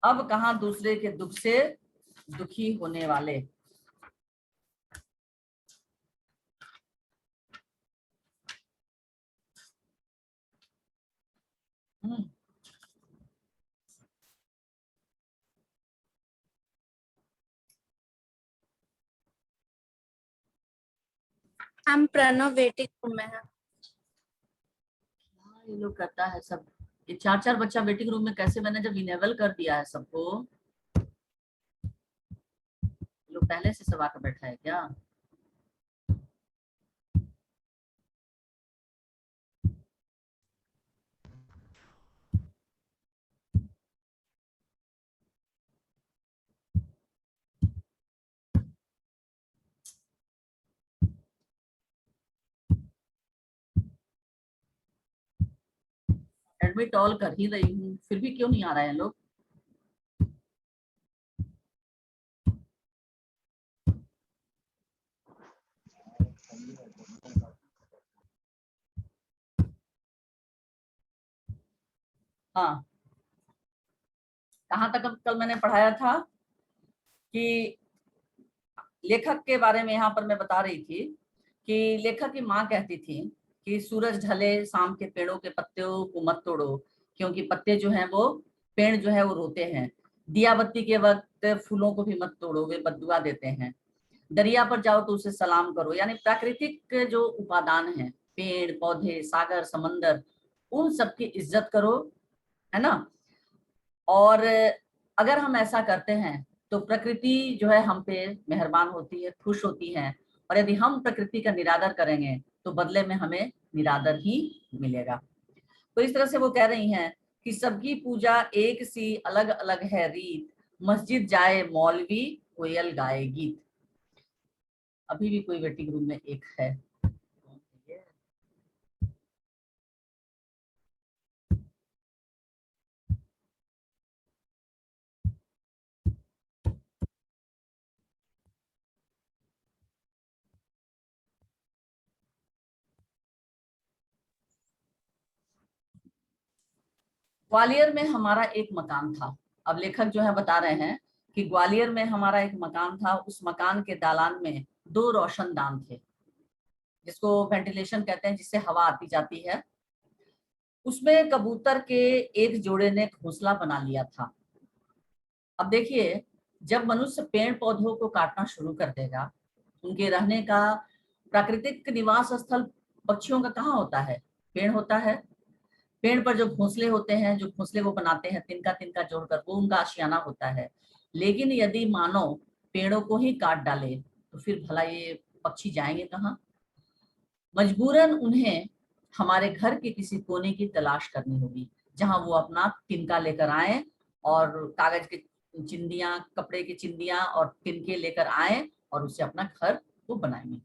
अब कहाँ दूसरे के दुख से दुखी होने वाले। हम प्रणव वेटिंग रूम में है। ये लोग करता है सब, ये 4-4 बच्चा वेटिंग रूम में कैसे, मैंने जब इनेबल कर दिया है सबको, लोग पहले से सब आकर बैठा है क्या? एडमिट ऑल कर ही रही हूँ, फिर भी क्यों नहीं आ रहे हैं लोग? हाँ, कहाँ तक अब कल मैंने पढ़ाया था कि लेखक के बारे में यहाँ पर मैं बता रही थी कि लेखक की माँ कहती थी कि सूरज ढले शाम के पेड़ों के पत्तों को मत तोड़ो, क्योंकि पत्ते जो हैं वो, पेड़ जो है वो रोते हैं। दिया बत्ती के वक्त फूलों को भी मत तोड़ो, वे बददुआ देते हैं। दरिया पर जाओ तो उसे सलाम करो। यानी प्राकृतिक जो उपादान है, पेड़ पौधे सागर समंदर, उन सबकी इज्जत करो, है ना। और अगर हम ऐसा करते हैं तो प्रकृति जो है हम पे मेहरबान होती है, खुश होती है। और यदि हम प्रकृति का निरादर करेंगे तो बदले में हमें निरादर ही मिलेगा। तो इस तरह से वो कह रही हैं कि सबकी पूजा एक सी अलग अलग है रीत, मस्जिद जाए मौलवी कोयल गाए गीत। अभी भी कोई वेटिंग रूम में एक है। ग्वालियर में हमारा एक मकान था। अब लेखक जो है बता रहे हैं कि ग्वालियर में हमारा एक मकान था, उस मकान के दालान में 2 रोशनदान थे, जिसको वेंटिलेशन कहते हैं, जिससे हवा आती जाती है। उसमें कबूतर के एक जोड़े ने घोंसला बना लिया था। अब देखिए, जब मनुष्य पेड़ पौधों को काटना शुरू कर देगा, उनके रहने का प्राकृतिक निवास स्थल पक्षियों का कहाँ होता है? पेड़ होता है। पेड़ पर जो घोंसले होते हैं, जो घोंसले वो बनाते हैं तिनका तिनका जोड़कर, वो उनका आशियाना होता है। लेकिन यदि मानव पेड़ों को ही काट डाले तो फिर भला ये पक्षी जाएंगे कहाँ? मजबूरन उन्हें हमारे घर के किसी कोने की तलाश करनी होगी, जहां वो अपना तिनका लेकर आए और कागज के चिंदियां, कपड़े की चिंदियां और तिनके लेकर आए और उससे अपना घर वो बनाएंगे।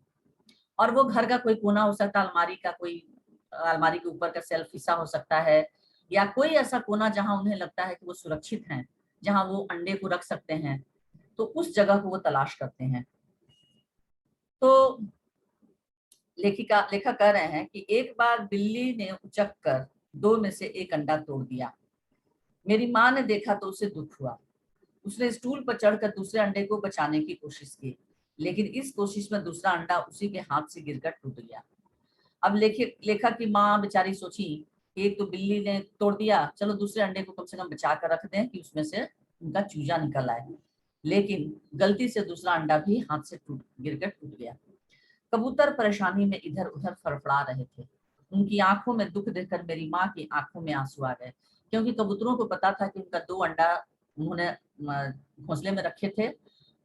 और वो घर का कोई कोना हो सकता है, अलमारी का कोई, अलमारी के ऊपर का सेल्फ हिस्सा हो सकता है, या कोई ऐसा कोना जहां उन्हें लगता है कि वो सुरक्षित हैं, जहां वो अंडे को रख सकते हैं, तो उस जगह को वो तलाश करते हैं। तो लेखक कह रहे हैं कि एक बार बिल्ली ने उचक कर 2 में से एक अंडा तोड़ दिया। मेरी माँ ने देखा तो उसे दुख हुआ। उसने स्टूल पर चढ़कर दूसरे अंडे को बचाने की कोशिश की, लेकिन इस कोशिश में दूसरा अंडा उसी के हाथ से गिरकर टूट गया। अब लेखक की माँ बेचारी सोची, एक तो बिल्ली ने तोड़ दिया, चलो दूसरे अंडे को कम से कम बचा कर रख दें कि उसमें से उनका चूजा निकल आए। लेकिन गलती से दूसरा अंडा भी हाथ से गिरकर टूट गया। कबूतर परेशानी में इधर उधर फड़फड़ा रहे थे। उनकी आंखों में दुख देखकर मेरी माँ की आंखों में आंसू आ गए, क्योंकि कबूतरों को पता था कि उनका 2 अंडा उन्होंने घोंसले में रखे थे।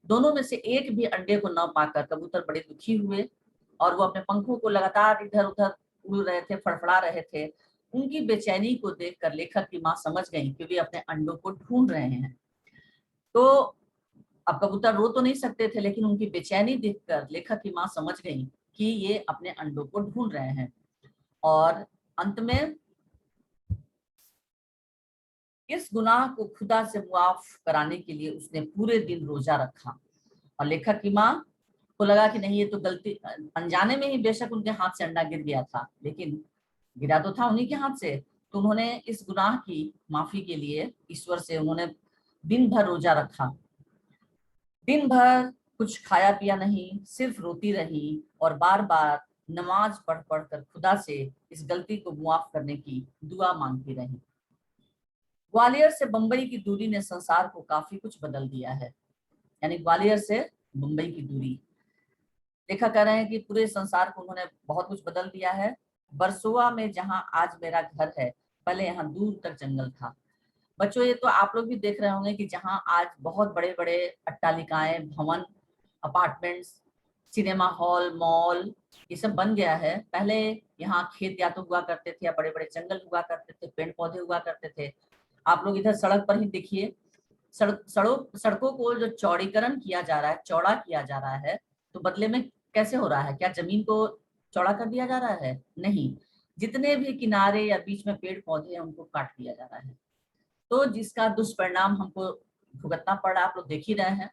दोनों में से एक भी अंडे को न पाकर कबूतर बड़े दुखी हुए और वो अपने पंखों को लगातार इधर उधर उड़ रहे थे, फड़फड़ा रहे थे। उनकी बेचैनी को देखकर लेखक की माँ समझ गई कि वे अपने अंडों को ढूंढ रहे हैं। तो अब कबूतर रो तो नहीं सकते थे, लेकिन उनकी बेचैनी देखकर लेखक की माँ समझ गई कि ये अपने अंडों को ढूंढ रहे हैं। और अंत में इस गुनाह को खुदा से मुआफ कराने के लिए उसने पूरे दिन रोजा रखा। और लेखक की माँ को लगा कि नहीं, ये तो गलती, अनजाने में ही बेशक उनके हाथ से अंडा गिर गया था, लेकिन गिरा तो था उन्हीं के हाथ से। तो उन्होंने इस गुनाह की माफी के लिए ईश्वर से उन्होंने दिन भर रोजा रखा, दिन भर कुछ खाया पिया नहीं, सिर्फ रोती रही और बार बार नमाज पढ़ पढ़ कर खुदा से इस गलती को मुआफ करने की दुआ मांगती रही। ग्वालियर से बंबई की दूरी ने संसार को काफी कुछ बदल दिया है। यानी ग्वालियर से मुंबई की दूरी, देखा कर रहे हैं कि पूरे संसार को उन्होंने बहुत कुछ बदल दिया है। बरसोवा में जहां आज मेरा घर है, पहले यहाँ दूर तक जंगल था। बच्चों ये तो आप लोग भी देख रहे होंगे कि जहां आज बहुत बड़े बड़े अट्टालिकाएं, भवन, अपार्टमेंट्स, सिनेमा हॉल, मॉल, ये सब बन गया है, पहले यहाँ खेत या तो हुआ करते थे या बड़े बड़े जंगल हुआ करते थे, पेड़ पौधे हुआ करते थे। आप लोग इधर सड़क पर ही देखिए, सड़कों को जो चौड़ीकरण किया जा रहा है, चौड़ा किया जा रहा है, तो बदले में कैसे हो रहा है? क्या जमीन को चौड़ा कर दिया जा रहा है? नहीं, जितने भी किनारे या बीच में पेड़ पौधे हैं उनको काट दिया जा रहा है, तो जिसका दुष्परिणाम हमको भुगतना पड़ रहा है, आप लोग देख ही रहे हैं।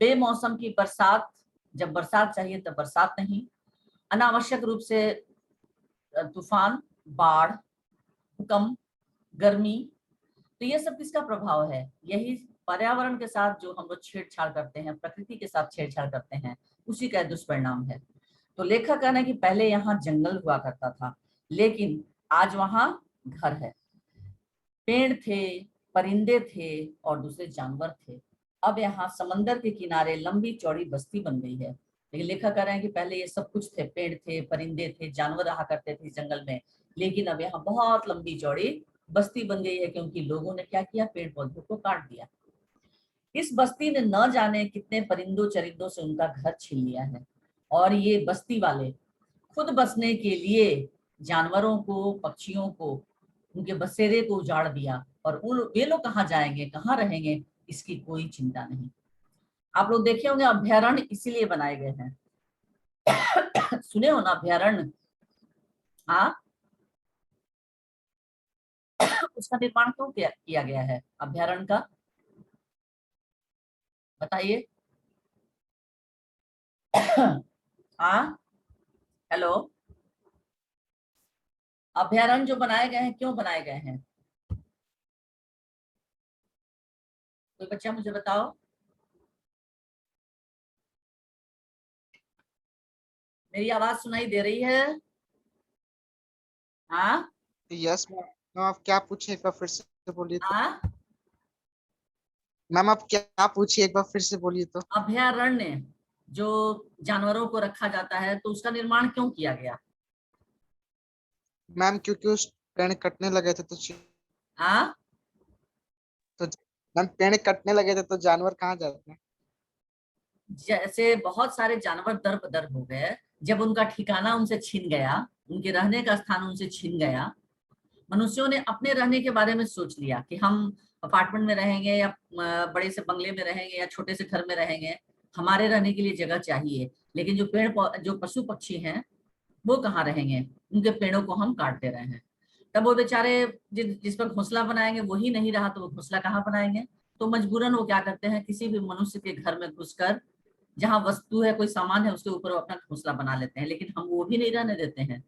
बेमौसम की बरसात, जब बरसात चाहिए तब बरसात नहीं, अनावश्यक रूप से तूफान, बाढ़, भूकंप, गर्मी, तो ये सब किसका प्रभाव है? यही पर्यावरण के साथ जो हम लोग छेड़छाड़ करते हैं, प्रकृति के साथ छेड़छाड़ करते हैं, उसी का दुष्परिणाम है। तो लेखक कहना है कि पहले यहाँ जंगल हुआ करता था, लेकिन आज वहां घर है, पेड़ थे, परिंदे थे और दूसरे जानवर थे। अब यहाँ समंदर के किनारे लंबी चौड़ी बस्ती बन गई है। लेकिन लेखक कह रहे हैं कि पहले ये सब कुछ थे, पेड़ थे, परिंदे थे, जानवर रहा करते थे जंगल में, लेकिन अब यहाँ बहुत लंबी चौड़ी बस्ती बन गई है, क्योंकि लोगों ने क्या किया? पेड़ पौधों को काट दिया। इस बस्ती ने न जाने कितने परिंदों चरिंदों से उनका घर छीन लिया है, और ये बस्ती वाले खुद बसने के लिए जानवरों को, पक्षियों को, उनके बसेरे को उजाड़ दिया, और वे लोग कहाँ जाएंगे, कहाँ रहेंगे, इसकी कोई चिंता नहीं। आप लोग देखे होंगे अभ्यारण्य इसीलिए बनाए गए हैं। सुने हो ना अभ्यारण्य? हाँ, उसका निर्माण क्यों किया गया है अभ्यारण्य का? बताइए। हाँ, हेलो, अभ्यारण्य जो बनाए गए हैं क्यों बनाए गए हैं? कोई बच्चा मुझे बताओ। मेरी आवाज सुनाई दे रही है? हाँ, यस मैम, आप क्या पूछे एक बार फिर से बोलिए तो। हाँ, मैम आप क्या पूछिए एक बार फिर से बोलिए तो। अभ्यारण्य जो जानवरों को रखा जाता है, तो उसका निर्माण क्यों किया गया? मैम क्योंकि उस पेड़ कटने लगे थे हाँ, तो मैम पेड़ कटने लगे थे तो जानवर कहाँ जाते हैं। जैसे बहुत सारे जानवर दर बदर हो गए, जब उनका ठिकाना उनसे छिन गया, उनके रहने का स्थान उनसे छिन गया, मनुष्यों ने अपने रहने के बारे में सोच लिया कि हम अपार्टमेंट में रहेंगे या बड़े से बंगले में रहेंगे या छोटे से घर में रहेंगे, हमारे रहने के लिए जगह चाहिए। लेकिन जो पशु पक्षी हैं वो कहाँ रहेंगे? उनके पेड़ों को हम काट दे रहे हैं। तब वो बेचारे जिस पर घोंसला बनाएंगे वही नहीं रहा, तो वो घोंसला कहाँ बनाएंगे? तो मजबूरन वो क्या करते हैं, किसी भी मनुष्य के घर में घुसकर, जहाँ वस्तु है, कोई सामान है, उसके ऊपर वो अपना घोंसला बना लेते हैं। लेकिन हम वो भी नहीं रहने देते हैं।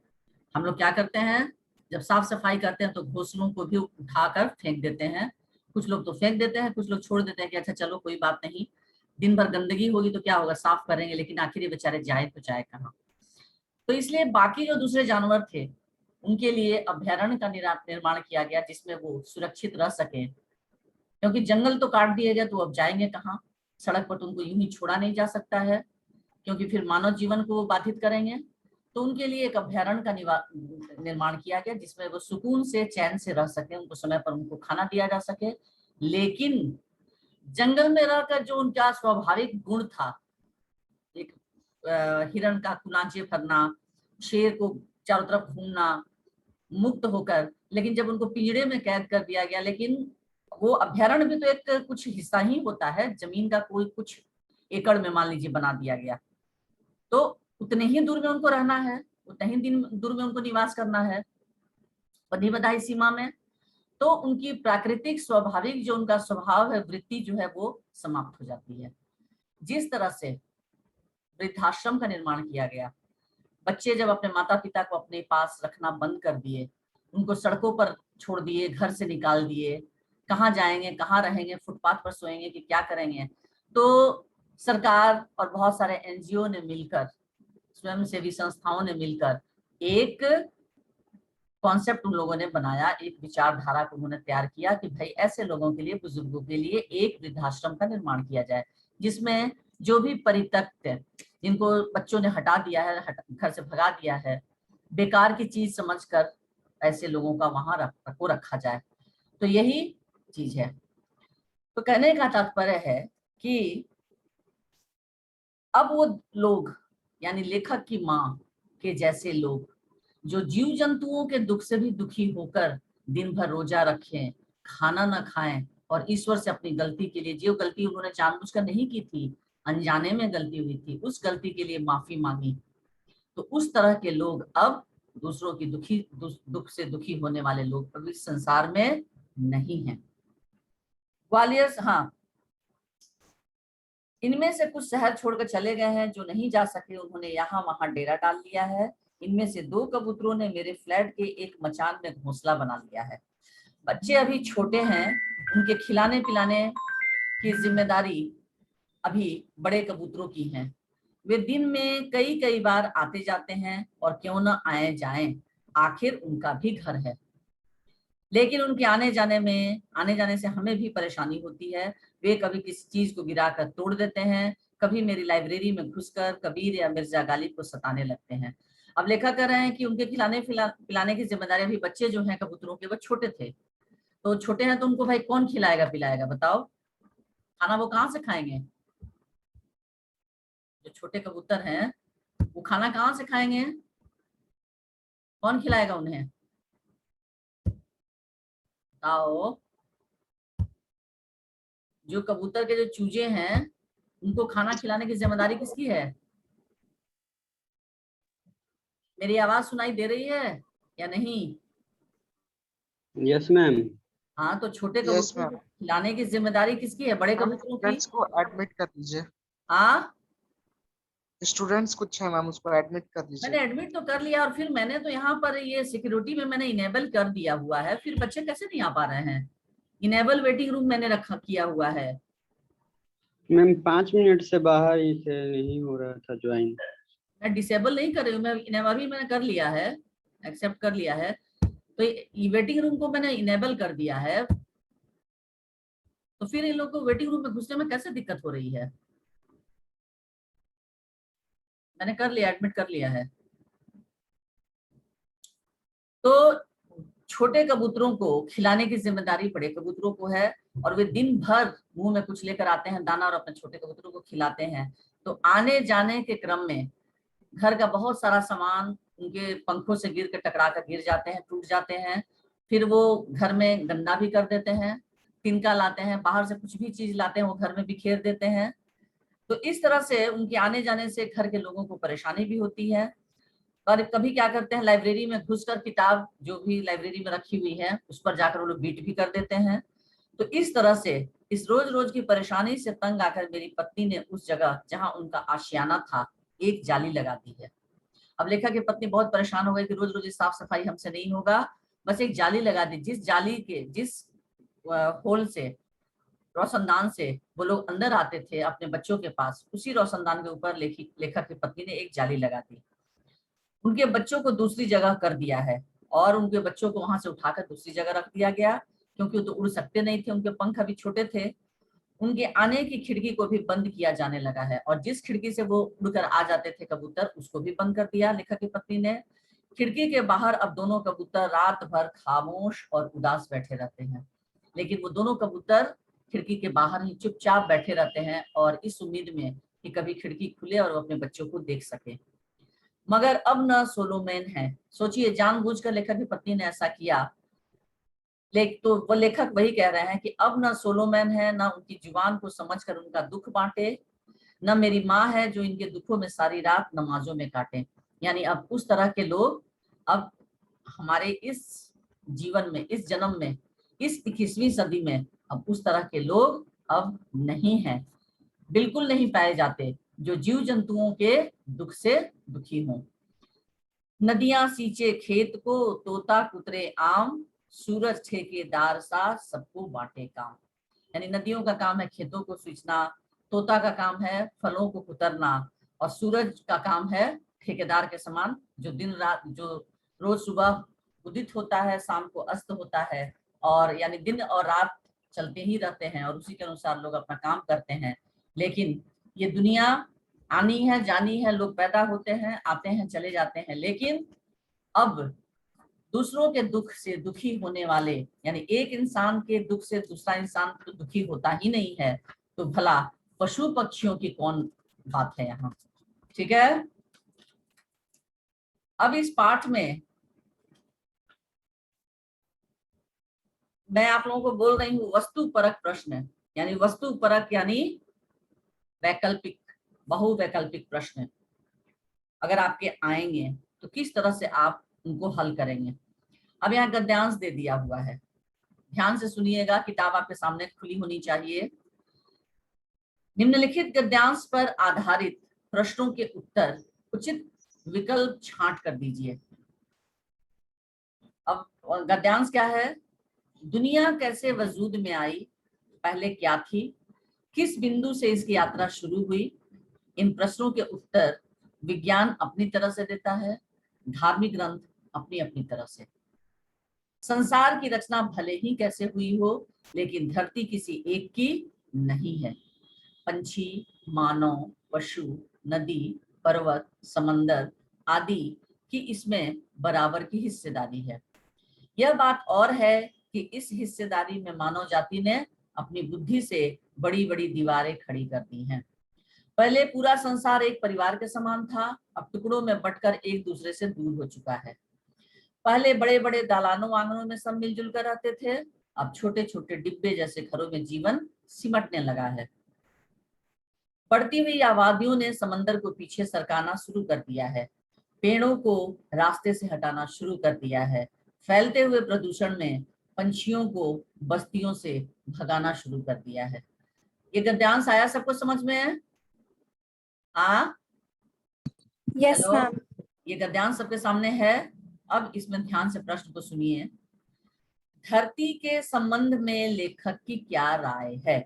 हम लोग क्या करते हैं, जब साफ सफाई करते हैं तो घोंसलों को भी उठाकर फेंक देते हैं। कुछ लोग तो फेंक देते हैं, कुछ लोग छोड़ देते हैं कि अच्छा चलो कोई बात नहीं, दिन भर गंदगी होगी तो क्या होगा, साफ करेंगे, लेकिन आखिर ये बेचारे जाए तो जाए कहाँ? तो इसलिए बाकी जो दूसरे जानवर थे उनके लिए अभ्यारण्य का निर्माण किया गया, जिसमें वो सुरक्षित रह सके, क्योंकि जंगल तो काट दिए गए तो अब जाएंगे कहाँ? सड़क पर तो उनको यूं ही छोड़ा नहीं जा सकता है, क्योंकि फिर मानव जीवन को वो बाधित करेंगे। तो उनके लिए एक अभ्यारण्य का निर्माण किया गया, जिसमें वो सुकून से, चैन से रह सके, उनको समय पर उनको खाना दिया जा सके। लेकिन जंगल में रहकर जो उनका स्वाभाविक गुण था, एक हिरण का कुलांचे भरना, शेर को चारों तरफ घूमना, मुक्त होकर, लेकिन जब उनको पिंजड़े में कैद कर दिया गया, लेकिन वो अभ्यारण्य भी तो एक कुछ हिस्सा ही होता है, जमीन का कोई कुछ एकड़ में मान लीजिए बना दिया गया, तो उतने ही दूर में उनको रहना है, उतने ही दिन दूर में उनको निवास करना है, निबधाई सीमा में। तो उनकी प्राकृतिक स्वाभाविक जो उनका स्वभाव है, वृत्ति जो है, वो समाप्त हो जाती है। जिस तरह से वृद्धाश्रम का निर्माण किया गया, बच्चे जब अपने माता पिता को अपने पास रखना बंद कर दिए, उनको सड़कों पर छोड़ दिए, घर से निकाल दिए, कहाँ जाएंगे, कहाँ रहेंगे, फुटपाथ पर सोएंगे कि क्या करेंगे। तो सरकार और बहुत सारे एनजीओ ने मिलकर, स्वयंसेवी संस्थाओं ने मिलकर एक कॉन्सेप्ट उन लोगों ने बनाया, एक विचारधारा को उन्होंने तैयार किया कि भाई ऐसे लोगों के लिए, बुजुर्गों के लिए एक वृद्धाश्रम का निर्माण किया जाए, जिसमें जो भी परित्यक्त, जिनको बच्चों ने हटा दिया है, घर से भगा दिया है, बेकार की चीज समझकर ऐसे लोगों का वहां रखा जाए। तो यही चीज है। तो कहने का तात्पर्य है कि अब वो लोग, यानी लेखक की माँ के जैसे लोग, जो जीव जंतुओं के दुख से भी दुखी होकर दिन भर रोजा रखें, खाना ना खाएं और ईश्वर से अपनी गलती के लिए, जो गलती उन्होंने जानबूझकर नहीं की थी, अनजाने में गलती हुई थी, उस गलती के लिए माफी मांगी, तो उस तरह के लोग अब दूसरों की दुख से दुखी होने वाले लोग अब इस संसार में नहीं हैं। ग्वालियर, हाँ, इनमें से कुछ शहर छोड़कर चले गए हैं, जो नहीं जा सके उन्होंने यहाँ वहां डेरा डाल लिया है। इनमें से 2 कबूतरों ने मेरे फ्लैट के एक मचान में घोंसला बना लिया है। बच्चे अभी छोटे हैं, उनके खिलाने पिलाने की जिम्मेदारी अभी बड़े कबूतरों की है। वे दिन में कई कई बार आते जाते हैं, और क्यों न आए जाएं, आखिर उनका भी घर है। लेकिन उनके आने जाने से हमें भी परेशानी होती है। वे कभी किसी चीज को गिराकर तोड़ देते हैं, कभी मेरी लाइब्रेरी में घुसकर कबीर या मिर्जा गालिब को सताने लगते हैं। अब लेखक कह रहे हैं कि उनके खिलाने पिलाने की जिम्मेदारी, अभी बच्चे जो हैं कबूतरों के, वो छोटे थे, तो छोटे हैं तो उनको भाई कौन खिलाएगा पिलाएगा, बताओ, खाना वो कहाँ से खाएंगे? जो छोटे कबूतर हैं वो खाना कहाँ से खाएंगे? कौन खिलाएगा उन्हें, बताओ? जो कबूतर के जो चूजे हैं, उनको खाना खिलाने की जिम्मेदारी किसकी है? मेरी आवाज सुनाई दे रही है या नहीं? Yes ma'am. हाँ, तो छोटे यस कबूतरों को मैम। खिलाने की जिम्मेदारी किसकी है, बड़े मैम कबूतरों की? स्टूडेंट्स को एडमिट कर दीजिए। हाँ, स्टूडेंट्स कुछ है मैम, उसको एडमिट कर दीजिए। मैंने एडमिट तो कर लिया, और फिर मैंने तो यहाँ पर ये सिक्योरिटी में मैंने इनेबल कर दिया हुआ है, फिर बच्चे कैसे नहीं आ पा रहे हैं? इनेबल वेटिंग रूम मैंने रखा किया हुआ है। मैम 5 मिनट से बाहर ही से नहीं हो रहा था ज्वाइन। मैं डिसेबल नहीं कर रही हूँ, मैं इनेबल भी मैंने कर लिया है, एक्सेप्ट कर लिया है। तो वेटिंग रूम को मैंने इनेबल कर दिया है, तो फिर इन लोग को वेटिंग रूम में घुसने में कैसे दिक्कत हो रही है? मैंने कर लिया, एडमिट कर लिया है। तो छोटे कबूतरों को खिलाने की जिम्मेदारी बड़े कबूतरों को है, और वे दिन भर मुंह में कुछ लेकर आते हैं दाना और अपने छोटे कबूतरों को खिलाते हैं। तो आने जाने के क्रम में घर का बहुत सारा सामान उनके पंखों से गिर के टकरा कर गिर जाते हैं, टूट जाते हैं। फिर वो घर में गंदा भी कर देते हैं, तिनका लाते हैं, बाहर से कुछ भी चीज लाते हैं वो घर में बिखेर देते हैं। तो इस तरह से उनके आने जाने से घर के लोगों को परेशानी भी होती है। और कभी क्या करते हैं, लाइब्रेरी में घुसकर किताब जो भी लाइब्रेरी में रखी हुई है उस पर जाकर वो लोग बीट भी कर देते हैं। तो इस तरह से इस रोज रोज की परेशानी से तंग आकर मेरी पत्नी ने उस जगह जहां उनका आशियाना था एक जाली लगा दी है। अब लेखक की पत्नी बहुत परेशान हो गई कि रोज रोज साफ सफाई हमसे नहीं होगा, बस एक जाली लगा दी। जिस जाली के जिस होल से, रोशनदान से वो लोग अंदर आते थे अपने बच्चों के पास, उसी रोशनदान के ऊपर लेखक की पत्नी ने एक जाली लगा दी। उनके बच्चों को दूसरी जगह कर दिया है, और उनके बच्चों को वहां से उठाकर दूसरी जगह रख दिया गया, क्योंकि वो तो उड़ सकते नहीं थे, उनके पंख अभी छोटे थे। उनके आने की खिड़की को भी बंद किया जाने लगा है, और जिस खिड़की से वो उड़कर आ जाते थे कबूतर, उसको भी बंद कर दिया लेखक की पत्नी ने। खिड़की के बाहर अब दोनों कबूतर रात भर खामोश और उदास बैठे रहते हैं, लेकिन वो दोनों कबूतर खिड़की के बाहर ही चुपचाप बैठे रहते हैं, और इस उम्मीद में कि कभी खिड़की खुले और वो अपने बच्चों को देख सके। मगर अब न सोलोमैन है, सोचिए जानबूझकर लेखक की पत्नी ने ऐसा किया। तो वो लेखक वही कह रहे हैं कि अब ना सोलोमैन है, ना उनकी जुबान को समझकर उनका दुख बांटे, न मेरी माँ है जो इनके दुखों में सारी रात नमाजों में काटे। यानी अब उस तरह के लोग अब हमारे इस जीवन में, इस जन्म में, इस 21वीं सदी में अब उस तरह के लोग अब नहीं हैं, बिल्कुल नहीं पाए जाते, जो जीव जंतुओं के दुख से दुखी हों। नदियां सींचे खेत को, तोता कुतरे आम, सूरज ठेकेदार सा सबको बांटे काम। यानी नदियों का काम है खेतों को सींचना, तोता का काम है फलों को कुतरना, और सूरज का काम है ठेकेदार के समान जो दिन रात, जो रोज सुबह उदित होता है शाम को अस्त होता है, और यानी दिन और रात चलते ही रहते हैं और उसी के अनुसार लोग अपना काम करते हैं। लेकिन ये दुनिया आनी है जानी है, लोग पैदा होते हैं आते हैं चले जाते हैं, लेकिन अब दूसरों के दुख से दुखी होने वाले, यानी एक इंसान के दुख से दूसरा इंसान तो दुखी होता ही नहीं है, तो भला पशु पक्षियों की कौन बात है यहाँ। ठीक है, अब इस पाठ में मैं आप लोगों को बोल रही हूँ वस्तु परक प्रश्न, यानी वस्तु परक यानी वैकल्पिक, बहुवैकल्पिक प्रश्न अगर आपके आएंगे तो किस तरह से आप उनको हल करेंगे। अब यहाँ गद्यांश दे दिया हुआ है, ध्यान से सुनिएगा, किताब आपके सामने खुली होनी चाहिए। निम्नलिखित गद्यांश पर आधारित प्रश्नों के उत्तर उचित विकल्प छांट कर दीजिए। अब गद्यांश क्या है? दुनिया कैसे वजूद में आई, पहले क्या थी, किस बिंदु से इसकी यात्रा शुरू हुई। इन प्रश्नों के उत्तर विज्ञान अपनी तरह से देता है, धार्मिक ग्रंथ अपनी अपनी तरह से। संसार की रचना भले ही कैसे हुई हो, लेकिन धरती किसी एक की नहीं है। पंछी, मानव, पशु, नदी, पर्वत, समंदर आदि की इसमें बराबर की हिस्सेदारी है। यह बात और है कि इस हिस्सेदारी में मानव जाति ने अपनी बुद्धि से बड़ी बड़ी दीवारें खड़ी कर दी हैं। पहले पूरा संसार एक परिवार के समान था, अब टुकड़ों में बंटकर एक दूसरे से दूर हो चुका है। पहले बड़े बड़े दालानों आंगनों में सब मिलजुल कर रहते थे, अब छोटे छोटे डिब्बे जैसे घरों में जीवन सिमटने लगा है। बढ़ती हुई आबादियों ने समंदर को पीछे सरकाना शुरू कर दिया है, पेड़ों को रास्ते से हटाना शुरू कर दिया है, फैलते हुए प्रदूषण में पंछियों को बस्तियों से भगाना शुरू कर दिया है। ये गद्यांश आया सबको समझ में? हाँ, यस हेलो, मैम। ये गद्यांश सबके सामने है। अब इसमें ध्यान से प्रश्न को सुनिए। धरती के संबंध में लेखक की क्या राय है?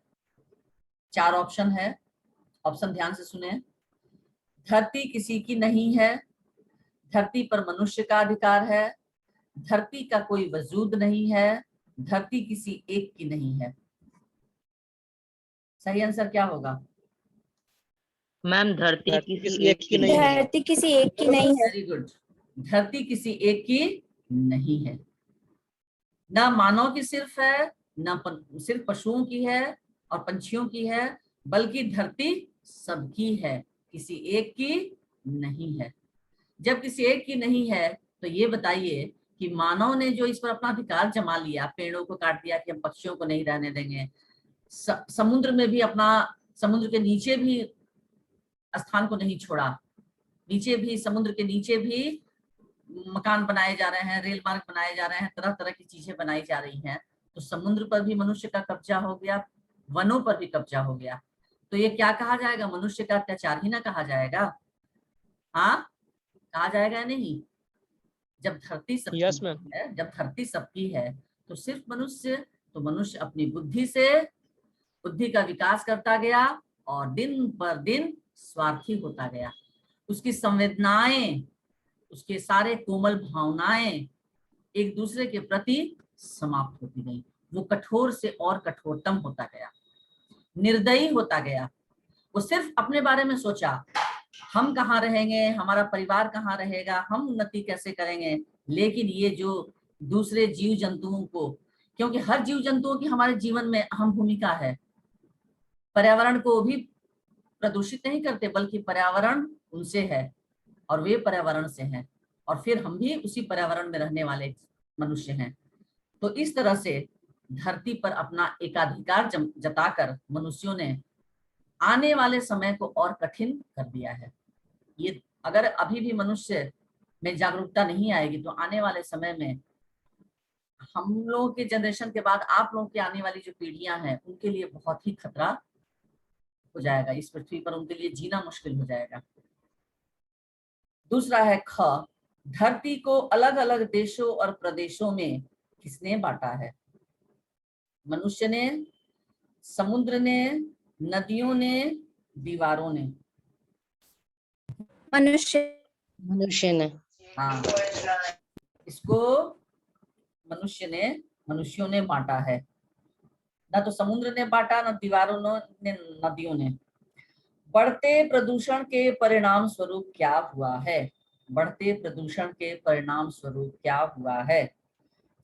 4 ऑप्शन है, ऑप्शन ध्यान से सुने। धरती किसी की नहीं है, धरती पर मनुष्य का अधिकार है, धरती का कोई वजूद नहीं है, धरती किसी एक की नहीं है। सही आंसर क्या होगा? मैम धरती किसी एक की नहीं है। धरती किसी एक की नहीं है। वेरी गुड, धरती किसी एक की नहीं है। ना मानव की सिर्फ है, ना सिर्फ पशुओं की है और पंछियों की है, बल्कि धरती सबकी है, किसी एक की नहीं है। जब किसी एक की नहीं है तो ये बताइए कि मानव ने जो इस पर अपना अधिकार जमा लिया, पेड़ों को काट दिया कि हम पक्षियों को नहीं रहने देंगे, समुद्र में भी अपना, समुद्र के नीचे भी स्थान को नहीं छोड़ा, नीचे भी, समुद्र के नीचे भी मकान बनाए जा रहे हैं, रेल मार्ग बनाए जा रहे हैं, तरह तरह की चीजें बनाई जा रही हैं, तो समुद्र पर भी मनुष्य का कब्जा हो गया, वनों पर भी कब्जा हो गया। तो ये क्या कहा जाएगा? मनुष्य का अत्याचार ही ना कहा जाएगा? हाँ, कहा जाएगा नहीं? जब धरती सबकी यस मैम। है, जब धरती सबकी है तो सिर्फ मनुष्य, तो मनुष्य अपनी बुद्धि से, बुद्धि का विकास करता गया और दिन पर दिन स्वार्थी होता गया। उसकी संवेदनाएं, उसके सारे कोमल भावनाएं एक दूसरे के प्रति समाप्त होती गई। वो कठोर से और कठोरतम होता गया, निर्दयी होता गया। वो सिर्फ अपने बारे में सोचा, हम कहाँ रहेंगे, हमारा परिवार कहाँ रहेगा, हम उन्नति कैसे करेंगे। लेकिन ये जो दूसरे जीव जंतुओं को, क्योंकि हर जीव जंतुओं की हमारे जीवन में अहम भूमिका है, पर्यावरण को भी प्रदूषित नहीं करते, बल्कि पर्यावरण उनसे है और वे पर्यावरण से हैं, और फिर हम भी उसी पर्यावरण में रहने वाले मनुष्य हैं। तो इस तरह से धरती पर अपना एकाधिकार जताकर मनुष्यों ने आने वाले समय को और कठिन कर दिया है। ये अगर अभी भी मनुष्य में जागरूकता नहीं आएगी तो आने वाले समय में हम लोगों के जनरेशन के बाद आप लोगों की आने वाली जो पीढ़ियां हैं उनके लिए बहुत ही खतरा हो जाएगा, इस पृथ्वी पर उनके लिए जीना मुश्किल हो जाएगा। दूसरा है ख, धरती को अलग अलग देशों और प्रदेशों में किसने बांटा है? मनुष्य ने, समुद्र ने, नदियों ने, दीवारों ने? मनुष्य। मनुष्य ने। हाँ, इसको मनुष्यों ने बांटा है। ना तो समुद्र ने बांटा, ना दीवारों ने, नदियों ने। बढ़ते प्रदूषण के परिणाम स्वरूप क्या हुआ है? बढ़ते प्रदूषण के परिणाम स्वरूप क्या हुआ है?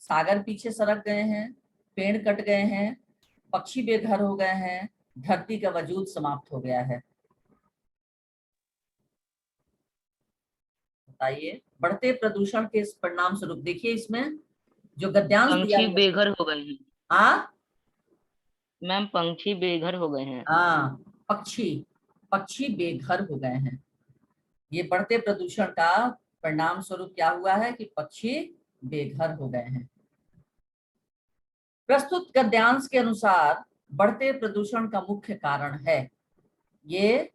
सागर पीछे सरक गए हैं, पेड़ कट गए हैं, पक्षी बेघर हो गए हैं, धरती का वजूद समाप्त हो गया है। बताइए, बढ़ते प्रदूषण के परिणाम स्वरूप। देखिए इसमें जो गद्यांश दिया पंछी गया। बेघर हो गए हैं हाँ मैम, पंछी बेघर हो गए हैं। हाँ, पक्षी बेघर हो गए हैं। ये बढ़ते प्रदूषण का परिणाम स्वरूप क्या हुआ है कि पक्षी बेघर हो गए हैं। प्रस्तुत गद्यांश के अनुसार बढ़ते प्रदूषण का मुख्य कारण है। ये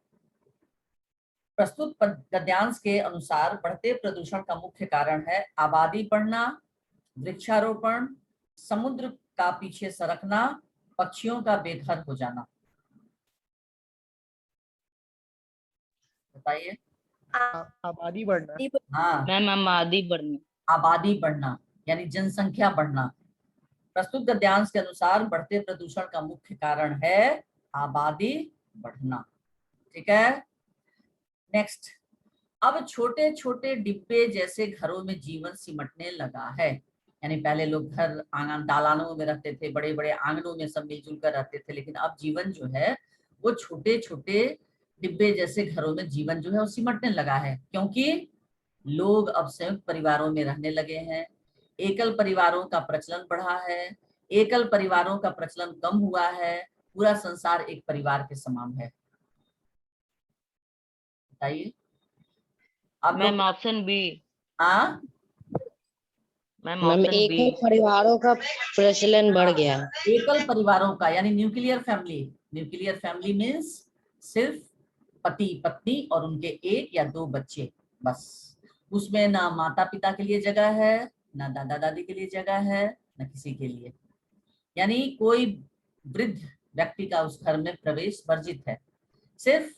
प्रस्तुत गद्यांश के अनुसार बढ़ते प्रदूषण का मुख्य कारण है आबादी बढ़ना, वृक्षारोपण, समुद्र का पीछे सरकना, पक्षियों का बेघर हो जाना। बताइए। आबादी बढ़ना। हाँ, मैम आबादी बढ़ना। आबादी बढ़ना यानी जनसंख्या बढ़ना। प्रस्तुत गद्यांश के अनुसार बढ़ते प्रदूषण का मुख्य कारण है आबादी बढ़ना। ठीक है, नेक्स्ट। अब छोटे छोटे डिब्बे जैसे घरों में जीवन सिमटने लगा है। यानी पहले लोग घर आंगन दालानों में रहते थे, बड़े बड़े आंगनों में सब मिलजुल कर रहते थे, लेकिन अब जीवन जो है वो छोटे छोटे डिब्बे जैसे घरों में जीवन जो है वो सिमटने लगा है, क्योंकि लोग अब संयुक्त परिवारों में रहने लगे हैं। एकल परिवारों का प्रचलन बढ़ा है, एकल परिवारों का प्रचलन कम हुआ है। पूरा संसार एक परिवार के समान है। बताइए आप लोग। Ma'am option B. हाँ, मैम मैम ऑप्शन एक बी। ही परिवारों का प्रचलन बढ़ गया। एकल परिवारों का यानी nuclear family. Nuclear family means सिर्फ पति पत्नी और उनके एक या दो बच्चे, बस। उसमें ना माता पिता के लिए जगह है, ना दादा दादी के लिए जगह है, ना किसी के लिए। यानी कोई वृद्ध व्यक्ति का उस घर में प्रवेश वर्जित है। सिर्फ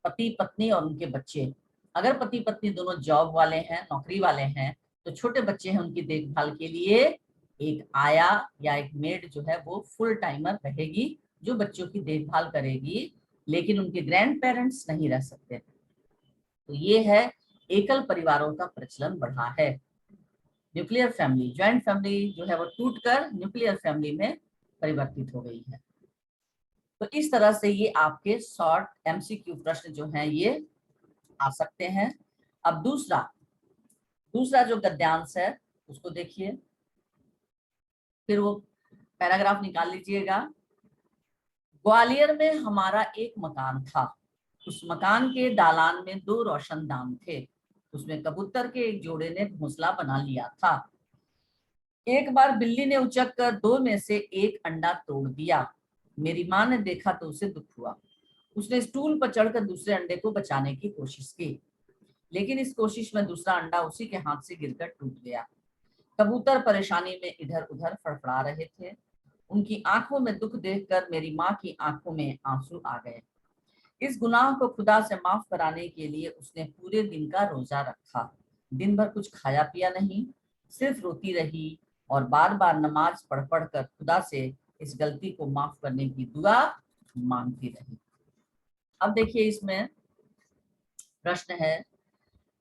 पति पत्नी और उनके बच्चे। अगर पति पत्नी दोनों जॉब वाले हैं, नौकरी वाले हैं, तो छोटे बच्चे हैं उनकी देखभाल के लिए एक आया या एक मेड जो है वो फुल टाइमर रहेगी, जो बच्चों की देखभाल करेगी, लेकिन उनके ग्रैंड पेरेंट्स नहीं रह सकते। तो ये है एकल परिवारों का प्रचलन बढ़ा है। न्यूक्लियर फैमिली, ज्वाइंट फैमिली जो है वो टूटकर न्यूक्लियर फैमिली में परिवर्तित हो गई है। तो इस तरह से ये आपके शॉर्ट एमसीक्यू प्रश्न जो हैं ये आ सकते हैं। अब दूसरा जो गद्यांश है उसको देखिए, फिर वो पैराग्राफ निकाल लीजिएगा। ग्वालियर में हमारा एक मकान था, उस मकान के दालान में 2 रोशनदान थे, उसमें कबूतर के एक जोड़े ने घोंसला बना लिया था। एक बार बिल्ली ने उचक कर 2 में से एक अंडा तोड़ दिया। मेरी माँ ने देखा तो उसे दुख हुआ। उसने स्टूल पर चढ़कर दूसरे अंडे को बचाने की कोशिश की, लेकिन इस कोशिश में दूसरा अंडा उसी के हाथ से गिरकर टूट गया। कबूतर परेशानी में इधर उधर फड़फड़ा रहे थे। उनकी आंखों में दुख देखकर मेरी माँ की आंखों में आंसू आ गए। इस गुनाह को खुदा से माफ कराने के लिए उसने पूरे दिन का रोजा रखा। दिन भर कुछ खाया पिया नहीं, सिर्फ रोती रही और बार बार नमाज पढ़ पढ़ कर खुदा से इस गलती को माफ करने की दुआ मांगती रही। अब देखिए इसमें प्रश्न है,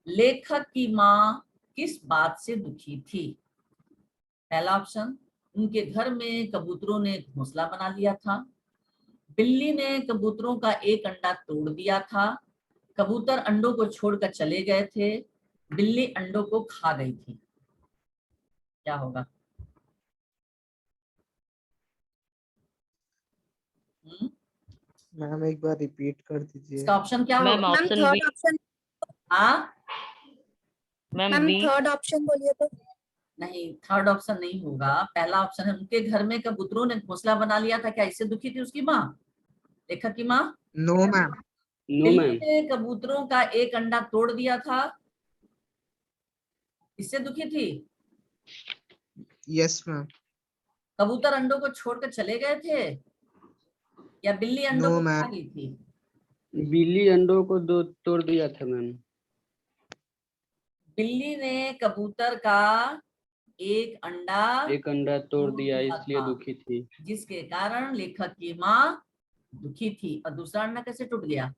लेखक की माँ किस बात से दुखी थी? पहला ऑप्शन, उनके घर में कबूतरों ने घोंसला बना लिया था, बिल्ली ने कबूतरों का एक अंडा तोड़ दिया था, कबूतर अंडों को छोड़कर चले गए थे, बिल्ली अंडों को खा गई थी। क्या होगा? मैम एक बार रिपीट कर दीजिए। इसका ऑप्शन क्या मैम होगा? Ma'am option B. Third option. हाँ, ma'am ma'am B. Third option बोलिए तो। नहीं, थर्ड ऑप्शन नहीं होगा। पहला ऑप्शन है, उनके घर में कबूतरों ने घोंसला बना लिया था। क्या इससे दुखी थी उसकी माँ, लेखक की माँ? No ma'am. नो बिल्ली मैम। ने कबूतरों का एक अंडा तोड़ दिया था, इससे दुखी थी। Yes ma'am. कबूतर अंडों को छोड़कर चले गए थे या बिल्ली अंडों No, को ma'am. खा गई थी? बिल्ली अंडों को दो तोड़ दिया था मैम। बिल्ली ने कबूतर का एक अंडा तोड़ दिया दिया इसलिए था, दुखी थी। जिसके कारण लेखक की माँ दुखी थी। और दूसरा अंडा कैसे टूट गया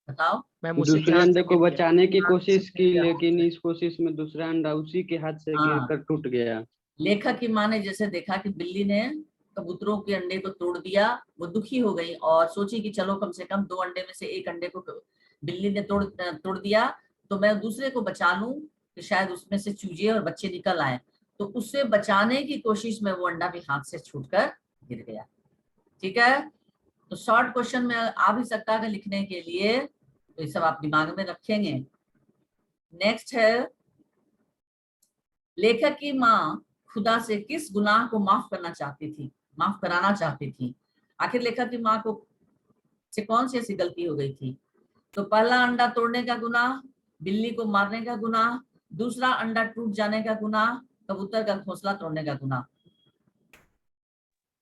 बताओ? मैम उसी के दूसरे हाथ अंडे से को गिर गया। बचाने की कोशिश की, गिर गया। लेकिन इस कोशिश में दूसरा अंडा उसी के हाथ से हाँ। गिरकर टूट गया। लेखक की माँ ने जैसे देखा कि बिल्ली ने कबूतरों के अंडे को तोड़ दिया, वो दुखी हो गई और सोची कि चलो कम से कम 2 अंडे में से एक अंडे को बिल्ली ने तोड़ दिया, तो मैं दूसरे को बचा लूं कि शायद उसमें से चूजे और बच्चे निकल आए। तो उससे बचाने की कोशिश में वो अंडा भी हाथ से छूटकर गिर गया। ठीक है, तो शॉर्ट क्वेश्चन में आ भी सकता है लिखने के लिए, तो ये सब आप दिमाग में रखेंगे। नेक्स्ट है, लेखक की माँ खुदा से किस गुनाह को माफ कराना चाहती थी? आखिर लेखक की माँ को से कौन सी ऐसी गलती हो गई थी? तो पहला अंडा तोड़ने का गुनाह, बिल्ली को मारने का गुनाह, दूसरा अंडा टूट जाने का गुनाह, कबूतर का घोंसला तोड़ने का गुनाह।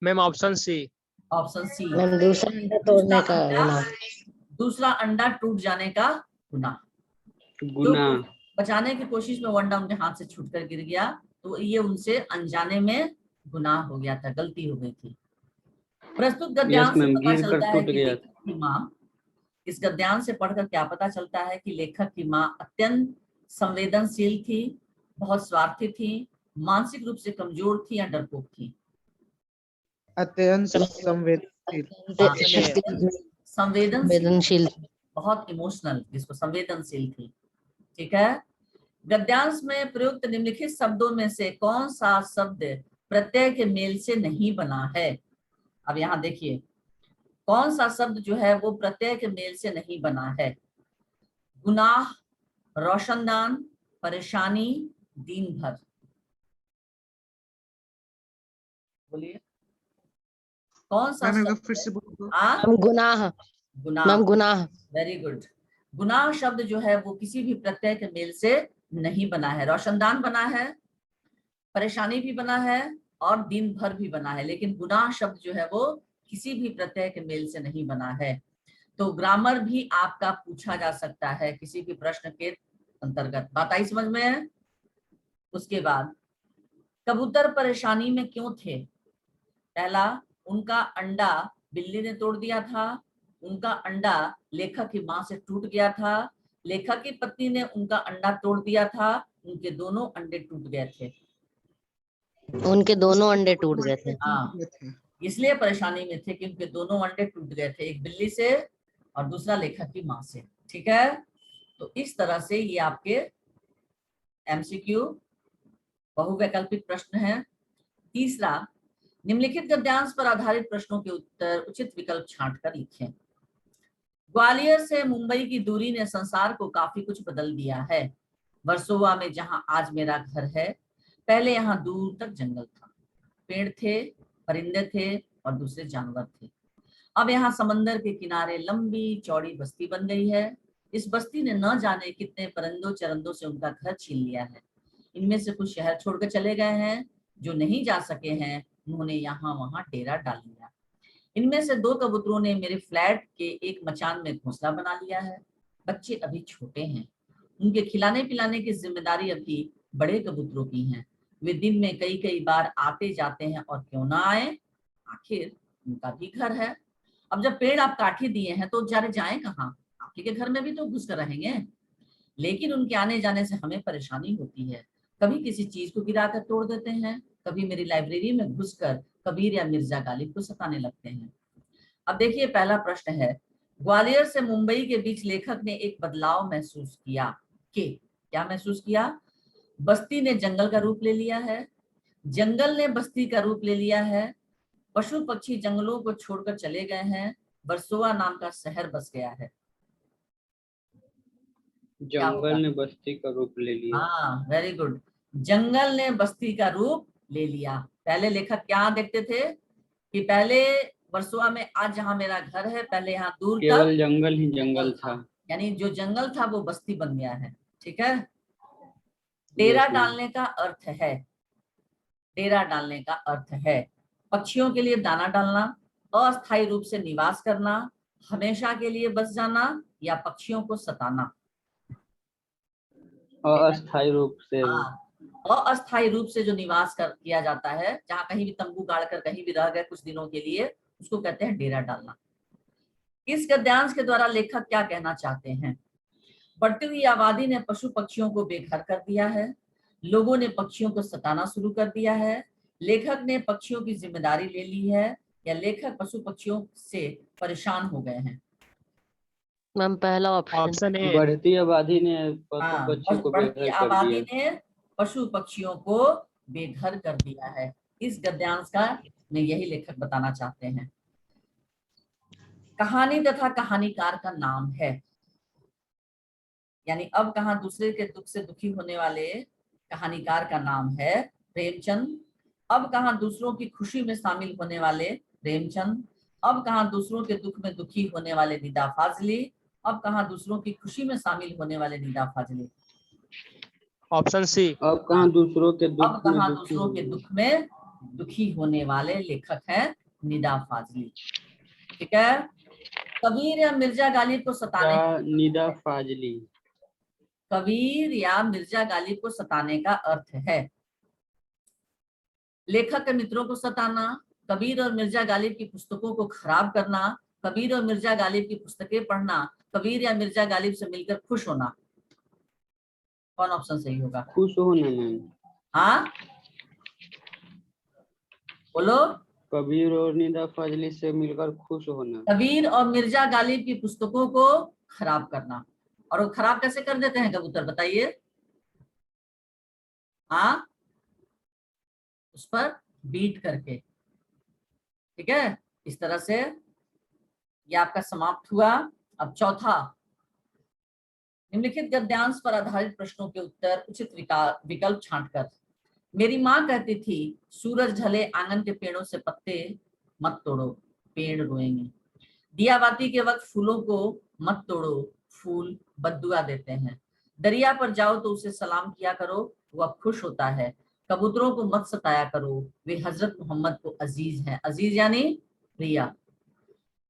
Ma'am option C. Option C, ma'am दूसरा अंडा तोड़ने का गुनाह। दूसरा अंडा टूट जाने का गुनाह। गुनाह। बचाने की कोशिश में वो अंडा उनके हाथ से छूटकर गिर गया, तो ये उनसे अनजाने में गुनाह हो गया था, गलती हो गई थी। प्रस्तुत गद्यांश से मैम, पता गिर कर चलता है टूट कि गया लेखक की माँ, इस गद्यांश से पढ़कर क्या पता चलता है कि लेखक की माँ अत्यंत संवेदनशील थी, बहुत स्वार्थी थी, मानसिक रूप से कमजोर थी या डरपोक थी? अत्यंत संवेदनशील। संवेदनशील, बहुत इमोशनल, जिसको संवेदनशील थी। ठीक है, गद्यांश में प्रयुक्त निम्नलिखित शब्दों में से कौन सा शब्द प्रत्यय के मेल से नहीं बना है? अब यहाँ देखिए, कौन सा शब्द जो है वो प्रत्यय के मेल से नहीं बना है? गुनाह, रोशनदान, परेशानी, दिन भर। बोलिए कौन सा मैम एक बार शब्द फिर है? से बोल दो। गुनाह। गुनाह। मैम गुनाह। Very good. गुनाह शब्द जो है वो किसी भी प्रत्यय के मेल से नहीं बना है। रोशनदान बना है, परेशानी भी बना है और दिन भर भी बना है, लेकिन गुनाह शब्द जो है वो किसी भी प्रत्यय के मेल से नहीं बना है। तो ग्रामर भी आपका पूछा जा सकता है किसी भी प्रश्न के अंतर्गत। बात आई समझ में? उसके बाद, कबूतर परेशानी में क्यों थे? पहला, उनका अंडा बिल्ली ने तोड़ दिया था, उनका अंडा लेखक की माँ से टूट गया था, लेखक की पत्नी ने उनका अंडा तोड़ दिया था, उनके दोनों अंडे टूट गए थे। उनके दोनों अंडे टूट गए थे। हाँ, इसलिए परेशानी में थे कि उनके दोनों अंडे टूट गए थे, एक बिल्ली से और दूसरा लेखक की माँ से। ठीक है, तो इस तरह से ये आपके एमसीक्यू बहुवैकल्पिक प्रश्न है। तीसरा, निम्नलिखित गद्यांश पर आधारित प्रश्नों के उत्तर उचित विकल्प छांटकर लिखें। ग्वालियर से मुंबई की दूरी ने संसार को काफी कुछ बदल दिया है। वर्सोवा में जहां आज मेरा घर है, पहले यहाँ दूर तक जंगल था, पेड़ थे, परिंदे थे और दूसरे जानवर थे। अब यहाँ समंदर के किनारे लंबी चौड़ी बस्ती बन गई है। इस बस्ती ने न जाने कितने परिंदों चरंदों से उनका घर छीन लिया है। इनमें से कुछ शहर छोड़कर चले गए हैं, जो नहीं जा सके हैं उन्होंने यहाँ वहां डेरा डाल लिया। इनमें से 2 कबूतरों ने मेरे फ्लैट के एक मचान में घोंसला बना लिया है। बच्चे अभी छोटे हैं, उनके खिलाने पिलाने की जिम्मेदारी अभी बड़े कबूतरों की है। वे दिन में कई कई बार आते जाते हैं और क्यों ना आए, आखिर उनका भी घर है। अब जब पेड़ आप काट ही दिए हैं तो जाएं कहाँ? आपके के घर में भी तो घुस कर रहेंगे। लेकिन उनके आने जाने से हमें परेशानी होती है। कभी किसी चीज को गिरा कर तोड़ देते हैं, कभी मेरी लाइब्रेरी में घुसकर कबीर या मिर्जा गालिब को सताने लगते हैं। अब देखिए, पहला प्रश्न है, ग्वालियर से मुंबई के बीच लेखक ने एक बदलाव महसूस किया। क्या महसूस किया? बस्ती ने जंगल का रूप ले लिया है, जंगल ने बस्ती का रूप ले लिया है, पशु पक्षी जंगलों को छोड़कर चले गए हैं, वर्सोवा नाम का शहर बस गया है। जंगल ने बस्ती का रूप ले लिया। हाँ, वेरी गुड। जंगल ने बस्ती का रूप ले लिया। पहले लेखक क्या देखते थे कि पहले वर्सोवा में आज जहाँ मेरा घर है, पहले यहाँ दूर केवल जंगल ही जंगल था, यानी जो जंगल था वो बस्ती बन गया है। ठीक है, डेरा Yes, ma'am. डालने का अर्थ है, डेरा डालने का अर्थ है पक्षियों के लिए दाना डालना, अस्थायी रूप से निवास करना, हमेशा के लिए बस जाना या पक्षियों को सताना। अस्थायी रूप से। हाँ, अस्थायी रूप से जो निवास किया जाता है, जहाँ कहीं भी तंबू गाड़कर कहीं भी रह गए कुछ दिनों के लिए, उसको कहते हैं डेरा डालना। इस गद्यांश के द्वारा लेखक क्या कहना चाहते हैं? बढ़ती हुई आबादी ने पशु पक्षियों को बेघर कर दिया है, लोगों ने पक्षियों को सताना शुरू कर दिया है, लेखक ने पक्षियों की जिम्मेदारी ले ली है, या लेखक पशु पक्षियों से परेशान हो गए हैं? मैम पहला ऑप्शन। Option A. बढ़ती आबादी ने पशु हाँ, पक्षियों को बढ़ती बेघर कर आबादी दिया। ने पशु पक्षियों को बेघर कर दिया है। इस गद्यांश का में यही लेखक बताना चाहते हैं। कहानी तथा कहानीकार का नाम है, यानी अब कहाँ दूसरे के दुख से दुखी होने वाले कहानीकार का नाम है प्रेमचंद। अब कहाँ दूसरों की खुशी में शामिल होने वाले प्रेमचंद। अब कहाँ दूसरों के दुख में दुखी होने वाले निदा फाजली। अब कहाँ दूसरों की खुशी में शामिल होने वाले निदा फाजली। Option C. अब कहाँ दूसरों के अब दुख में कहाँ दुखी दूसरों के होने। दुख में दुखी होने वाले लेखक हैं निदा फाजली। ठीक है। कबीर या मिर्जा गालिब को सताने, या निदा फाजली। कबीर या मिर्जा गालिब को सताने का अर्थ है लेखक के मित्रों को सताना, कबीर और मिर्जा गालिब की पुस्तकों को खराब करना, कबीर और मिर्जा गालिब की पुस्तकें पढ़ना, कबीर या मिर्जा गालिब से मिलकर खुश होना। कौन ऑप्शन सही होगा? खुश होना मैम। हाँ बोलो। कबीर और निदा फाजली से मिलकर खुश होना। कबीर और मिर्जा गालिब की पुस्तकों को खराब करना। और वो खराब कैसे कर देते हैं कबूतर, बताइए? हाँ, उस पर बीट करके। ठीक है, इस तरह से ये आपका समाप्त हुआ। अब चौथा, निम्नलिखित गद्यांश पर आधारित प्रश्नों के उत्तर उचित विकल्प छांटकर। मेरी माँ कहती थी सूरज ढले आंगन के पेड़ों से पत्ते मत तोड़ो, पेड़ रोएंगे। दिया बाती के वक्त फूलों को मत तोड़ो, फूल बद्दुआ देते हैं। दरिया पर जाओ तो उसे सलाम किया करो, वह खुश होता है। कबूतरों को मत सताया करो, वे हजरत मोहम्मद को अजीज हैं। अजीज यानी प्रिया।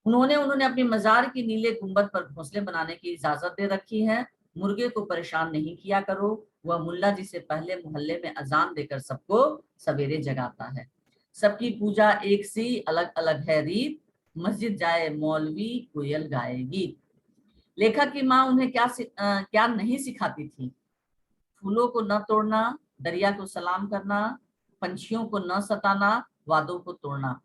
उन्होंने अपनी मजार की नीले गुंबद पर घोंसले बनाने की इजाजत दे रखी है। मुर्गे को परेशान नहीं किया करो, वह मुल्ला जी से पहले मोहल्ले में अजान देकर सबको सवेरे जगाता है। सबकी पूजा एक सी, अलग अलग है रीत, मस्जिद जाए मौलवी कोयल गाए गीत। लेखक की माँ उन्हें क्या नहीं सिखाती थी? फूलों को न तोड़ना, दरिया को सलाम करना, पंछियों को न सताना, वादों को तोड़ना।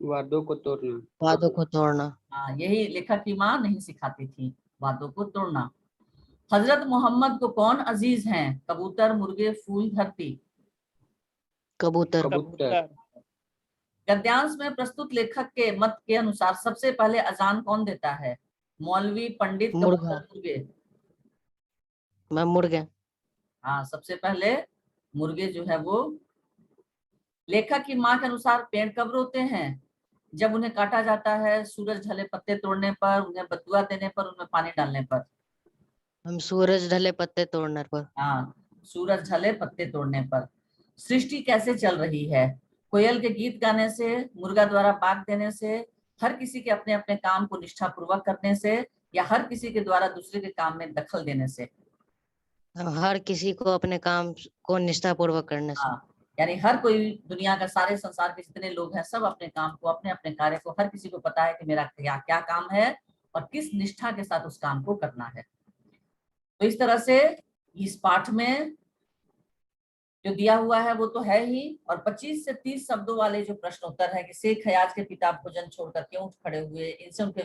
वादों को तोड़ना। वादों को तोड़ना। हाँ, यही लेखक की माँ नहीं सिखाती थी, वादों को तोड़ना। हजरत मोहम्मद को कौन अजीज हैं? कबूतर, मुर्गे, फूल, धरती। कबूतर। कबूतर। गद्यांश में प्रस्तुत लेखक के मत के अनुसार सबसे पहले अजान कौन देता है? मौलवी, पंडित, मुर्गा। कबूतर, मुर्गे। मैं मुर्गे। हाँ, सबसे पहले मुर्गे जो है वो। लेखक की माँ के अनुसार पेड़ कब रोते हैं? जब उन्हें काटा जाता है, सूरज ढले पत्ते तोड़ने पर, उन्हें बदुआ देने पर, उनमें पानी डालने पर। हम सूरज ढले पत्ते तोड़ने पर। हाँ, सूरज ढले पत्ते तोड़ने पर। सृष्टि कैसे चल रही है? कोयल के गीत गाने से, मुर्गा द्वारा पाक देने से, हर किसी के अपने अपने काम को निष्ठा पूर्वक करने से, या हर किसी के द्वारा दूसरे के काम में दखल देने से। हर किसी को अपने काम को निष्ठा पूर्वक करने से। हाँ, यानी हर कोई, दुनिया का सारे संसार के जितने लोग हैं सब अपने काम को, अपने अपने कार्य को, हर किसी को पता है कि मेरा क्या क्या काम है और किस निष्ठा के साथ उस काम को करना है। तो इस तरह से इस पाठ में जो दिया हुआ है वो तो है ही, और 25 से 30 शब्दों वाले जो प्रश्न उत्तर है कि शेख हयाज के पिता भोजन छोड़कर क्यों उठ खड़े हुए, इनसे उनके